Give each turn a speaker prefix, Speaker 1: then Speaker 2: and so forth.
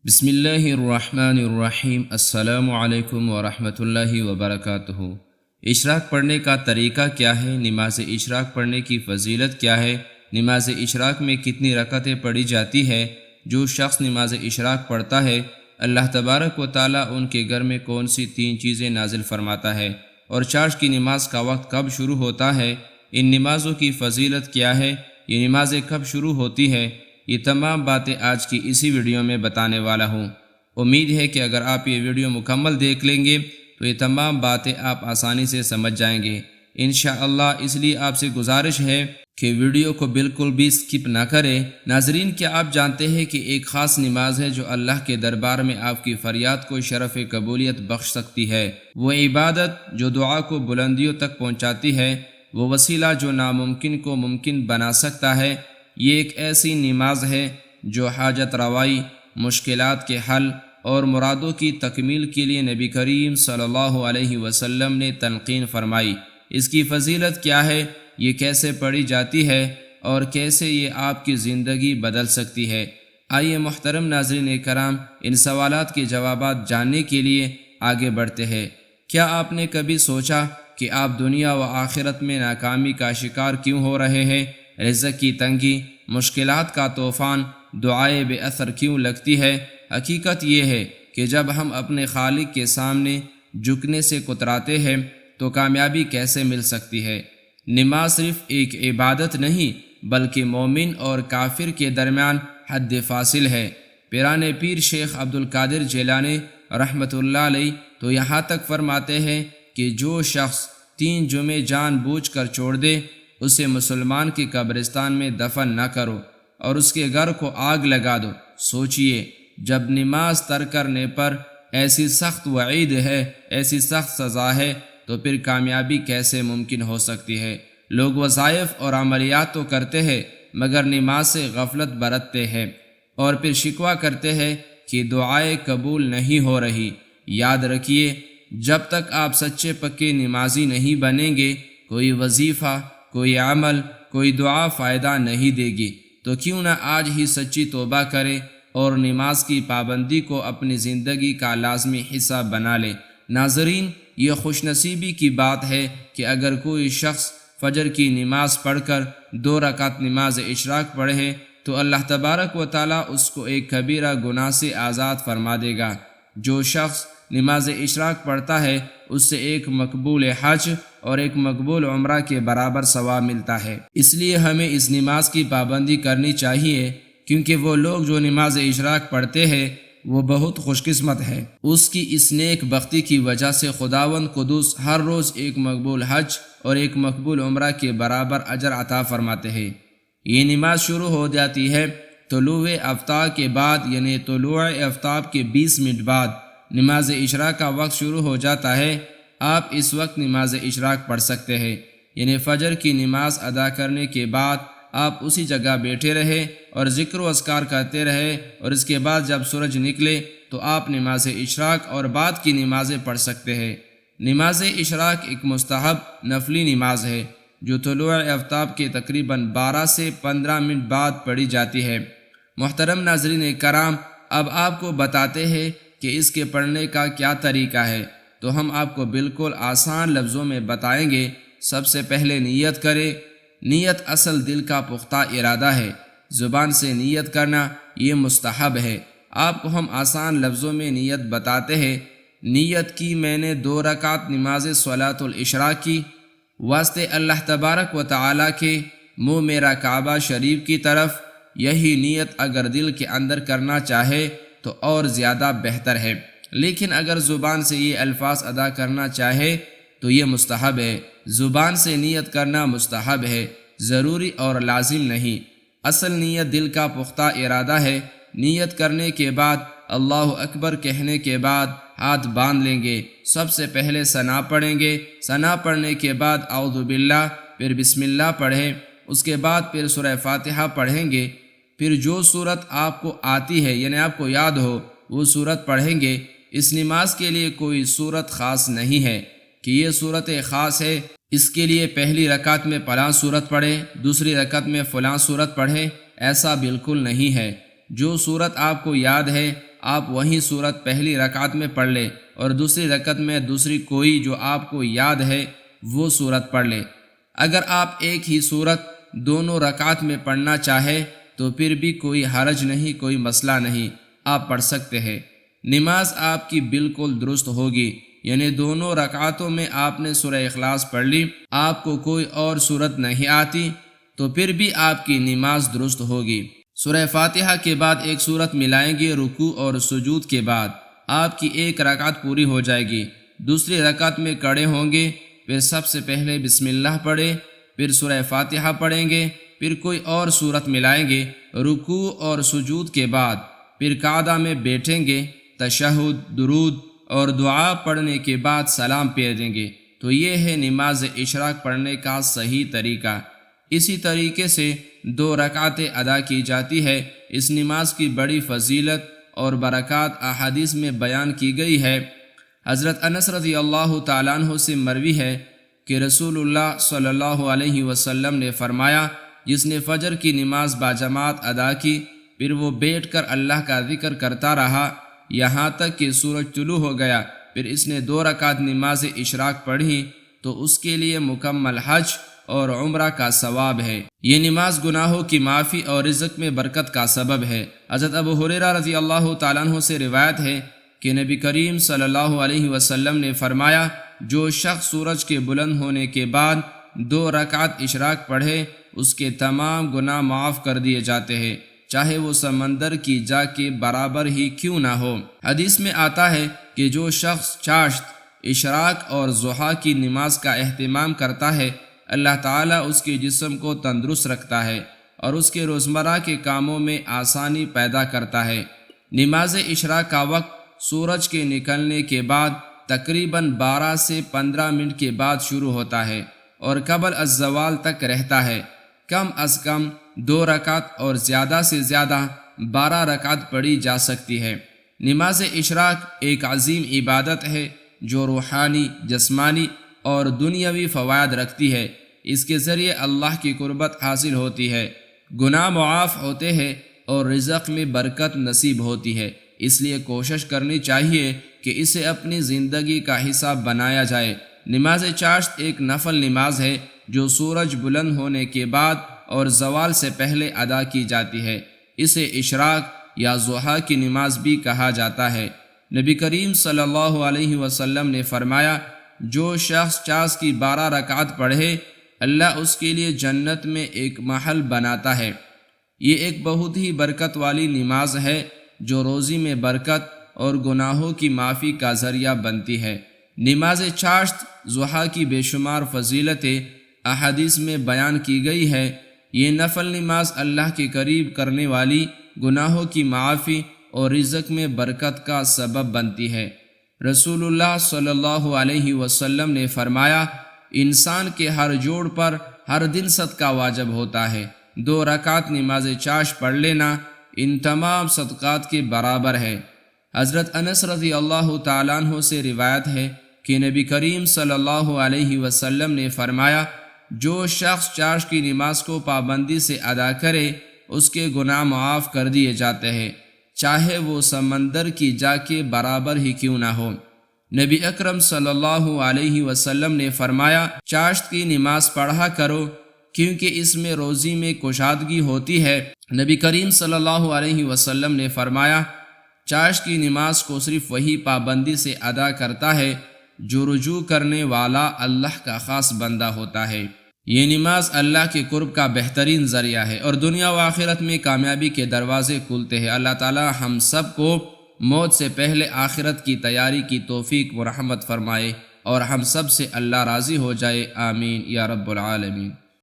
Speaker 1: بسم اللہ الرحمن الرحیم۔ السلام علیکم ورحمۃ اللہ وبرکاتہ۔ اشراق پڑھنے کا طریقہ کیا ہے؟ نماز اشراق پڑھنے کی فضیلت کیا ہے؟ نماز اشراق میں کتنی رکعتیں پڑھی جاتی ہے؟ جو شخص نماز اشراق پڑھتا ہے اللہ تبارک و تعالیٰ ان کے گھر میں کون سی 3 چیزیں نازل فرماتا ہے؟ اور چاشت کی نماز کا وقت کب شروع ہوتا ہے؟ ان نمازوں کی فضیلت کیا ہے؟ یہ نمازیں کب شروع ہوتی ہے؟ یہ تمام باتیں آج کی اسی ویڈیو میں بتانے والا ہوں۔ امید ہے کہ اگر آپ یہ ویڈیو مکمل دیکھ لیں گے تو یہ تمام باتیں آپ آسانی سے سمجھ جائیں گے انشاءاللہ۔ اس لیے آپ سے گزارش ہے کہ ویڈیو کو بالکل بھی سکپ نہ کریں۔ ناظرین، کیا آپ جانتے ہیں کہ ایک خاص نماز ہے جو اللہ کے دربار میں آپ کی فریاد کو شرف قبولیت بخش سکتی ہے؟ وہ عبادت جو دعا کو بلندیوں تک پہنچاتی ہے، وہ وسیلہ جو ناممکن کو ممکن بنا سکتا ہے۔ یہ ایک ایسی نماز ہے جو حاجت روائی، مشکلات کے حل اور مرادوں کی تکمیل کے لیے نبی کریم صلی اللہ علیہ وسلم نے تلقین فرمائی۔ اس کی فضیلت کیا ہے؟ یہ کیسے پڑھی جاتی ہے اور کیسے یہ آپ کی زندگی بدل سکتی ہے؟ آئیے محترم ناظرین کرام، ان سوالات کے جوابات جاننے کے لیے آگے بڑھتے ہیں۔ کیا آپ نے کبھی سوچا کہ آپ دنیا و آخرت میں ناکامی کا شکار کیوں ہو رہے ہیں؟ رزق کی تنگی، مشکلات کا طوفان دعائے بے اثر کیوں لگتی ہے؟ حقیقت یہ ہے کہ جب ہم اپنے خالق کے سامنے جھکنے سے کتراتے ہیں تو کامیابی کیسے مل سکتی ہے؟ نماز صرف ایک عبادت نہیں بلکہ مومن اور کافر کے درمیان حد فاصل ہے۔ پیران پیر شیخ عبدالقادر جیلانی رحمۃ اللہ علیہ تو یہاں تک فرماتے ہیں کہ جو شخص 3 جمعے جان بوجھ کر چھوڑ دے اسے مسلمان کی قبرستان میں دفن نہ کرو اور اس کے گھر کو آگ لگا دو۔ سوچئے، جب نماز ترک کرنے پر ایسی سخت وعید ہے، ایسی سخت سزا ہے، تو پھر کامیابی کیسے ممکن ہو سکتی ہے؟ لوگ وظائف اور عملیات تو کرتے ہیں مگر نماز سے غفلت برتتے ہیں اور پھر شکوہ کرتے ہیں کہ دعائیں قبول نہیں ہو رہی۔ یاد رکھیے، جب تک آپ سچے پکے نمازی نہیں بنیں گے کوئی وظیفہ، کوئی عمل، کوئی دعا فائدہ نہیں دے گی۔ تو کیوں نہ آج ہی سچی توبہ کرے اور نماز کی پابندی کو اپنی زندگی کا لازمی حصہ بنا لے۔ ناظرین، یہ خوش نصیبی کی بات ہے کہ اگر کوئی شخص فجر کی نماز پڑھ کر 2 رکعت نماز اشراق پڑھے تو اللہ تبارک و تعالیٰ اس کو ایک کبیرہ گناہ سے آزاد فرما دے گا۔ جو شخص نماز اشراق پڑھتا ہے اس سے ایک مقبول حج اور ایک مقبول عمرہ کے برابر ثواب ملتا ہے۔ اس لیے ہمیں اس نماز کی پابندی کرنی چاہیے، کیونکہ وہ لوگ جو نماز اشراق پڑھتے ہیں وہ بہت خوش قسمت ہے۔ اس کی اس نیک بختی کی وجہ سے خداوند قدوس ہر روز ایک مقبول حج اور ایک مقبول عمرہ کے برابر اجر عطا فرماتے ہیں۔ یہ نماز شروع ہو جاتی ہے طلوع آفتاب کے بعد، یعنی طلوع آفتاب کے 20 منٹ بعد نماز اشراق کا وقت شروع ہو جاتا ہے۔ آپ اس وقت نماز اشراق پڑھ سکتے ہیں، یعنی فجر کی نماز ادا کرنے کے بعد آپ اسی جگہ بیٹھے رہے اور ذکر و اذکار کرتے رہے، اور اس کے بعد جب سورج نکلے تو آپ نماز اشراق اور بعد کی نمازیں پڑھ سکتے ہیں۔ نماز اشراق ایک مستحب نفلی نماز ہے جو طلوع آفتاب کے تقریباً 12 سے 15 منٹ بعد پڑھی جاتی ہے۔ محترم ناظرین کرام، اب آپ کو بتاتے ہیں کہ اس کے پڑھنے کا کیا طریقہ ہے، تو ہم آپ کو بالکل آسان لفظوں میں بتائیں گے۔ سب سے پہلے نیت کریں۔ نیت اصل دل کا پختہ ارادہ ہے، زبان سے نیت کرنا یہ مستحب ہے۔ آپ کو ہم آسان لفظوں میں نیت بتاتے ہیں۔ نیت کی میں نے 2 رکعت نماز صلاۃ الاشراق کی، واسطے اللہ تبارک و تعالیٰ کے، منہ میرا کعبہ شریف کی طرف۔ یہی نیت اگر دل کے اندر کرنا چاہے تو اور زیادہ بہتر ہے، لیکن اگر زبان سے یہ الفاظ ادا کرنا چاہے تو یہ مستحب ہے۔ زبان سے نیت کرنا مستحب ہے، ضروری اور لازم نہیں۔ اصل نیت دل کا پختہ ارادہ ہے۔ نیت کرنے کے بعد اللہ اکبر کہنے کے بعد ہاتھ باندھ لیں گے۔ سب سے پہلے ثنا پڑھیں گے۔ ثنا پڑھنے کے بعد اعوذ باللہ، پھر بسم اللہ پڑھیں، اس کے بعد پھر سورہ فاتحہ پڑھیں گے۔ پھر جو صورت آپ کو آتی ہے، یعنی آپ کو یاد ہو، وہ صورت پڑھیں گے۔ اس نماز کے لیے کوئی صورت خاص نہیں ہے کہ یہ صورت خاص ہے، اس کے لیے پہلی رکعت میں فلاں صورت پڑھیں، دوسری رکعت میں فلاں صورت پڑھیں، ایسا بالکل نہیں ہے۔ جو صورت آپ کو یاد ہے آپ وہیں صورت پہلی رکعت میں پڑھ لیں اور دوسری رکعت میں دوسری کوئی جو آپ کو یاد ہے وہ صورت پڑھ لیں۔ اگر آپ ایک ہی صورت دونوں رکعت میں پڑھنا چاہے تو پھر بھی کوئی حرج نہیں، کوئی مسئلہ نہیں، آپ پڑھ سکتے ہیں۔ نماز آپ کی بالکل درست ہوگی، یعنی دونوں رکعتوں میں آپ نے سورہ اخلاص پڑھ لی، آپ کو کوئی اور صورت نہیں آتی تو پھر بھی آپ کی نماز درست ہوگی۔ سورہ فاتحہ کے بعد ایک صورت ملائیں گے، رکوع اور سجود کے بعد آپ کی ایک رکعت پوری ہو جائے گی۔ دوسری رکعت میں کھڑے ہوں گے، پھر سب سے پہلے بسم اللہ پڑھیں، پھر سورہ فاتحہ پڑھیں گے، پھر کوئی اور صورت ملائیں گے، رکوع اور سجود کے بعد پھر قعدہ میں بیٹھیں گے، تشہد، درود اور دعا پڑھنے کے بعد سلام پھیریں گے۔ تو یہ ہے نماز اشراق پڑھنے کا صحیح طریقہ۔ اسی طریقے سے 2 رکعتیں ادا کی جاتی ہے۔ اس نماز کی بڑی فضیلت اور برکات احادیث میں بیان کی گئی ہے۔ حضرت انس رضی اللہ تعالیٰ عنہ سے مروی ہے کہ رسول اللہ صلی اللہ علیہ وسلم نے فرمایا، جس نے فجر کی نماز باجماعت ادا کی، پھر وہ بیٹھ کر اللہ کا ذکر کرتا رہا یہاں تک کہ سورج طلوع ہو گیا، پھر اس نے 2 رکعت نماز اشراق پڑھی تو اس کے لیے مکمل حج اور عمرہ کا ثواب ہے۔ یہ نماز گناہوں کی معافی اور رزق میں برکت کا سبب ہے۔ حضرت ابو ہریرہ رضی اللہ تعالیٰ عنہ سے روایت ہے کہ نبی کریم صلی اللہ علیہ وسلم نے فرمایا، جو شخص سورج کے بلند ہونے کے بعد 2 رکعت اشراق پڑھے اس کے تمام گناہ معاف کر دیے جاتے ہیں، چاہے وہ سمندر کی جا کے برابر ہی کیوں نہ ہو۔ حدیث میں آتا ہے کہ جو شخص چاشت، اشراق اور ضحیٰ کی نماز کا اہتمام کرتا ہے، اللہ تعالیٰ اس کے جسم کو تندرست رکھتا ہے اور اس کے روزمرہ کے کاموں میں آسانی پیدا کرتا ہے۔ نماز اشراق کا وقت سورج کے نکلنے کے بعد تقریباً 12 سے 15 منٹ کے بعد شروع ہوتا ہے اور قبل الزوال تک رہتا ہے۔ کم از کم 2 رکعت اور زیادہ سے زیادہ 12 رکعت پڑھی جا سکتی ہے۔ نماز اشراق ایک عظیم عبادت ہے جو روحانی، جسمانی اور دنیاوی فوائد رکھتی ہے۔ اس کے ذریعے اللہ کی قربت حاصل ہوتی ہے، گناہ معاف ہوتے ہیں اور رزق میں برکت نصیب ہوتی ہے۔ اس لیے کوشش کرنی چاہیے کہ اسے اپنی زندگی کا حصہ بنایا جائے۔ نماز چاشت ایک نفل نماز ہے جو سورج بلند ہونے کے بعد اور زوال سے پہلے ادا کی جاتی ہے۔ اسے اشراق یا ضحیٰ کی نماز بھی کہا جاتا ہے۔ نبی کریم صلی اللہ علیہ وسلم نے فرمایا، جو شخص چاشت کی 12 رکعت پڑھے، اللہ اس کے لیے جنت میں ایک محل بناتا ہے۔ یہ ایک بہت ہی برکت والی نماز ہے جو روزی میں برکت اور گناہوں کی معافی کا ذریعہ بنتی ہے۔ نماز چاشت ضحیٰ کی بے شمار فضیلتیں احادیث میں بیان کی گئی ہے۔ یہ نفل نماز اللہ کے قریب کرنے والی، گناہوں کی معافی اور رزق میں برکت کا سبب بنتی ہے۔ رسول اللہ صلی اللہ علیہ وسلم نے فرمایا، انسان کے ہر جوڑ پر ہر دن صدقہ واجب ہوتا ہے۔ 2 رکعت نماز چاشت پڑھ لینا ان تمام صدقات کے برابر ہے۔ حضرت انس رضی اللہ تعالیٰ عنہ سے روایت ہے کہ نبی کریم صلی اللہ علیہ وسلم نے فرمایا، جو شخص چاشت کی نماز کو پابندی سے ادا کرے اس کے گناہ معاف کر دیے جاتے ہیں، چاہے وہ سمندر کی جا کے برابر ہی کیوں نہ ہو۔ نبی اکرم صلی اللہ علیہ وسلم نے فرمایا، چاشت کی نماز پڑھا کرو کیونکہ اس میں روزی میں کشادگی ہوتی ہے۔ نبی کریم صلی اللہ علیہ وسلم نے فرمایا، چاشت کی نماز کو صرف وہی پابندی سے ادا کرتا ہے جو رجوع کرنے والا اللہ کا خاص بندہ ہوتا ہے۔ یہ نماز اللہ کے قرب کا بہترین ذریعہ ہے اور دنیا و آخرت میں کامیابی کے دروازے کھلتے ہیں۔ اللہ تعالی ہم سب کو موت سے پہلے آخرت کی تیاری کی توفیق و رحمت فرمائے اور ہم سب سے اللہ راضی ہو جائے، آمین یا رب العالمین۔